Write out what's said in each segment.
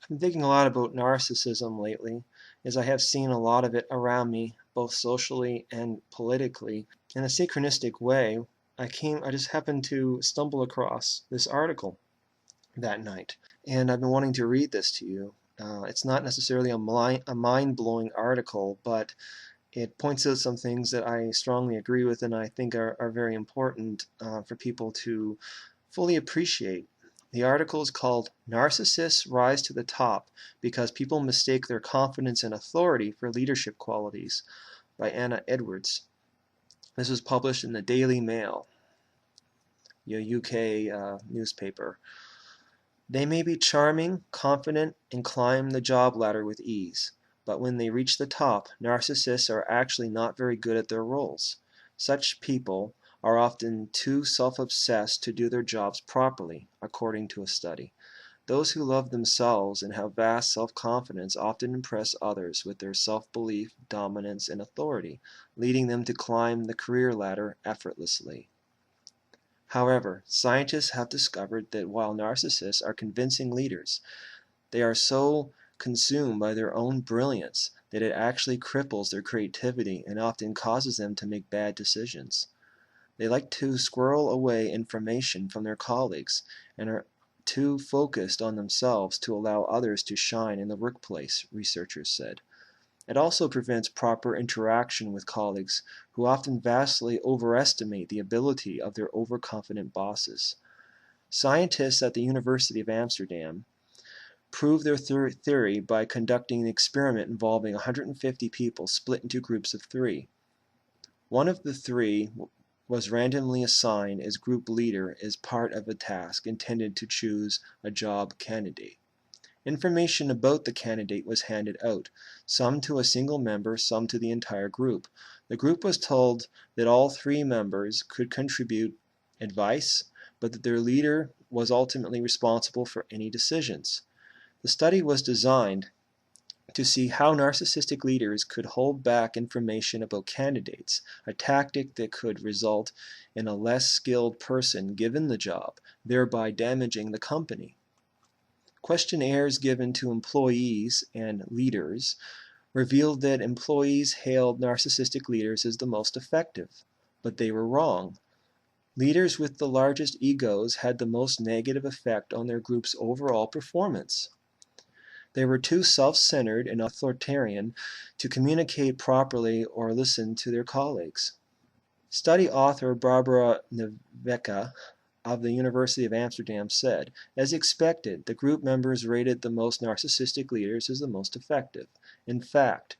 been thinking a lot about narcissism lately, as I have seen a lot of it around me, both socially and politically. In a synchronistic way, I just happened to stumble across this article that night, and I've been wanting to read this to you. It's not necessarily a mind-blowing article, but it points out some things that I strongly agree with and I think are very important for people to fully appreciate. The article is called Narcissists Rise to the Top Because People Mistake Their Confidence and Authority for Leadership Qualities by Anna Edwards. This was published in the Daily Mail, a UK newspaper. They may be charming, confident, and climb the job ladder with ease, but when they reach the top, narcissists are actually not very good at their roles. Such people are often too self-obsessed to do their jobs properly, according to a study. Those who love themselves and have vast self-confidence often impress others with their self-belief, dominance, and authority, leading them to climb the career ladder effortlessly. However, scientists have discovered that while narcissists are convincing leaders, they are so consumed by their own brilliance that it actually cripples their creativity and often causes them to make bad decisions. They like to squirrel away information from their colleagues and are too focused on themselves to allow others to shine in the workplace, researchers said. It also prevents proper interaction with colleagues who often vastly overestimate the ability of their overconfident bosses. Scientists at the University of Amsterdam proved their theory by conducting an experiment involving 150 people split into groups of 3. One of the 3 was randomly assigned as group leader as part of a task intended to choose a job candidate. Information about the candidate was handed out, some to a single member, some to the entire group. The group was told that all 3 members could contribute advice, but that their leader was ultimately responsible for any decisions. The study was designed to see how narcissistic leaders could hold back information about candidates, a tactic that could result in a less skilled person given the job, thereby damaging the company. Questionnaires given to employees and leaders revealed that employees hailed narcissistic leaders as the most effective, but they were wrong. Leaders with the largest egos had the most negative effect on their group's overall performance. They were too self-centered and authoritarian to communicate properly or listen to their colleagues. Study author Barbara Neveka of the University of Amsterdam said, as expected, the group members rated the most narcissistic leaders as the most effective. In fact,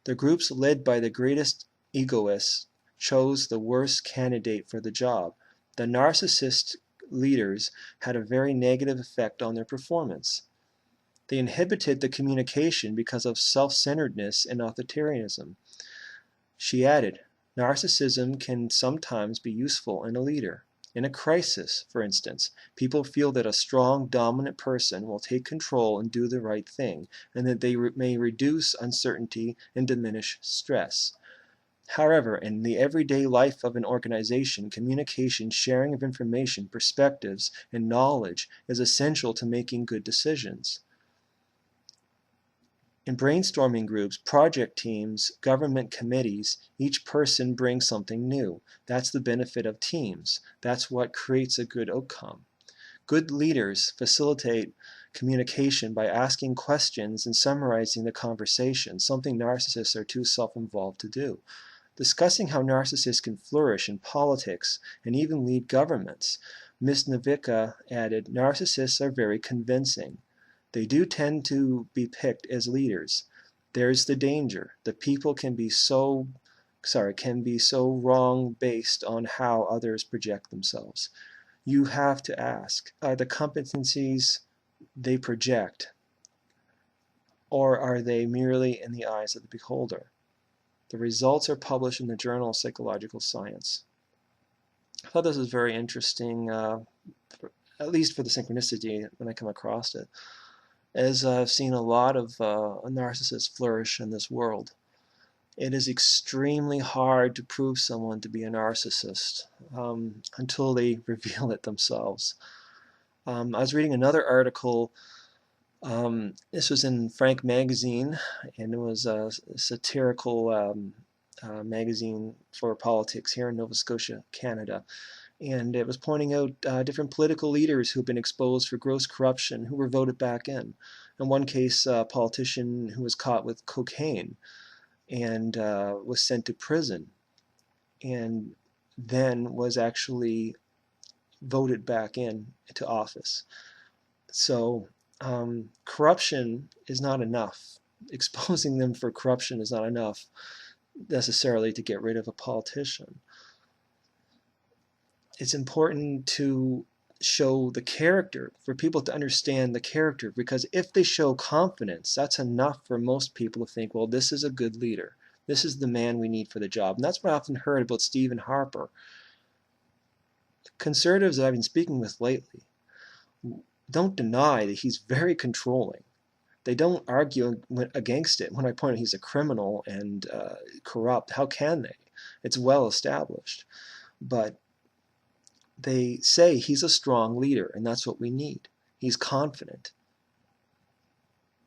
the groups led by the greatest egoists chose the worst candidate for the job. The narcissist leaders had a very negative effect on their performance. They inhibited the communication because of self-centeredness and authoritarianism. She added, narcissism can sometimes be useful in a leader. In a crisis, for instance, people feel that a strong, dominant person will take control and do the right thing, and that they may reduce uncertainty and diminish stress. However, in the everyday life of an organization, communication, sharing of information, perspectives, and knowledge is essential to making good decisions. In brainstorming groups, project teams, government committees, each person brings something new. That's the benefit of teams. That's what creates a good outcome. Good leaders facilitate communication by asking questions and summarizing the conversation, something narcissists are too self-involved to do. Discussing how narcissists can flourish in politics and even lead governments, Ms. Nevika added, narcissists are very convincing. They do tend to be picked as leaders. There's the danger. The people can be so wrong based on how others project themselves. You have to ask, are the competencies they project, or are they merely in the eyes of the beholder? The results are published in the Journal of Psychological Science. I thought this was very interesting, at least for the synchronicity when I come across it, as I've seen a lot of narcissists flourish in this world. It is extremely hard to prove someone to be a narcissist until they reveal it themselves. I was reading another article This was in Frank magazine, and it was a satirical magazine for politics here in Nova Scotia, Canada. And it was pointing out different political leaders who had been exposed for gross corruption who were voted back in. In one case, a politician who was caught with cocaine and was sent to prison, and then was actually voted back in to office. So corruption is not enough. Exposing them for corruption is not enough necessarily to get rid of a politician. It's important to show the character, for people to understand the character, because if they show confidence, that's enough for most people to think, well, this is a good leader. This is the man we need for the job. And that's what I often heard about Stephen Harper. Conservatives that I've been speaking with lately don't deny that he's very controlling. They don't argue against it when I point out he's a criminal and corrupt. How can they? It's well established. But they say he's a strong leader, and that's what we need. He's confident.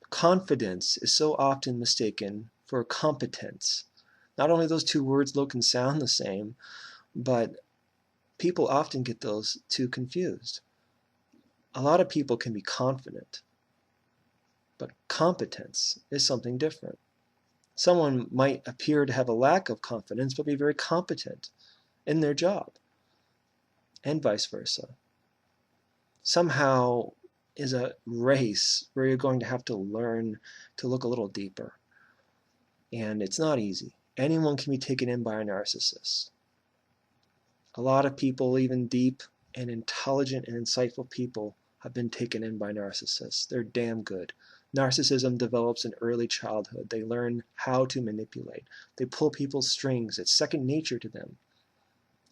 Confidence is so often mistaken for competence. Not only those two words look and sound the same, but people often get those two confused. A lot of people can be confident, but competence is something different. Someone might appear to have a lack of confidence, but be very competent in their job, and vice versa. Somehow is a race where you're going to have to learn to look a little deeper. And it's not easy. Anyone can be taken in by a narcissist. A lot of people, even deep and intelligent and insightful people, have been taken in by narcissists. They're damn good. Narcissism develops in early childhood. They learn how to manipulate. They pull people's strings. It's second nature to them.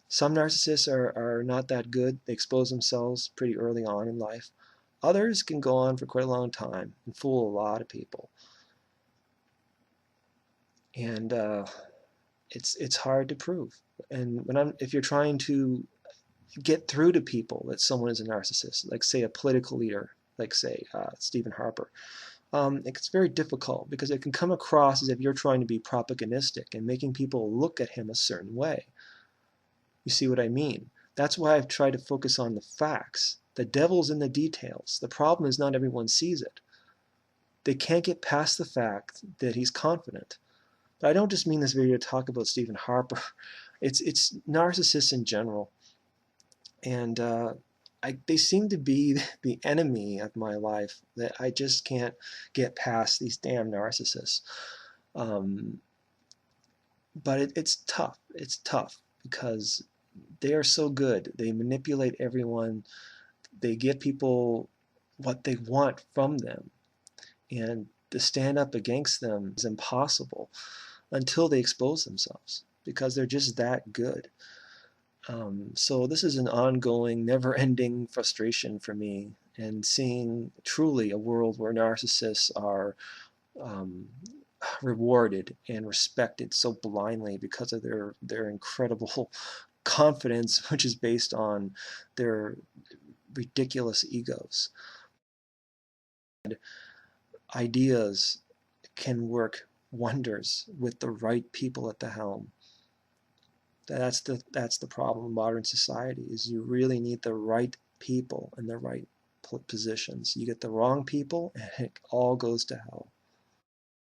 Some narcissists are not that good. They expose themselves pretty early on in life. Others can go on for quite a long time and fool a lot of people. And it's hard to prove. And if you're trying to get through to people that someone is a narcissist, like say a political leader, like say Stephen Harper, it's very difficult because it can come across as if you're trying to be propagandistic and making people look at him a certain way. You see what I mean? That's why I've tried to focus on the facts. The devil's in the details. The problem is not everyone sees it. They can't get past the fact that he's confident. But I don't just mean this video to talk about Stephen Harper. It's narcissists in general. And they seem to be the enemy of my life, that I just can't get past these damn narcissists. But it's tough. It's tough because they are so good. They manipulate everyone. They give people what they want from them. And to stand up against them is impossible until they expose themselves, because they're just that good. So this is an ongoing, never-ending frustration for me, and seeing truly a world where narcissists are rewarded and respected so blindly because of their incredible confidence, which is based on their ridiculous egos. And ideas can work wonders with the right people at the helm. That's the problem in modern society, is you really need the right people in the right positions. You get the wrong people and it all goes to hell.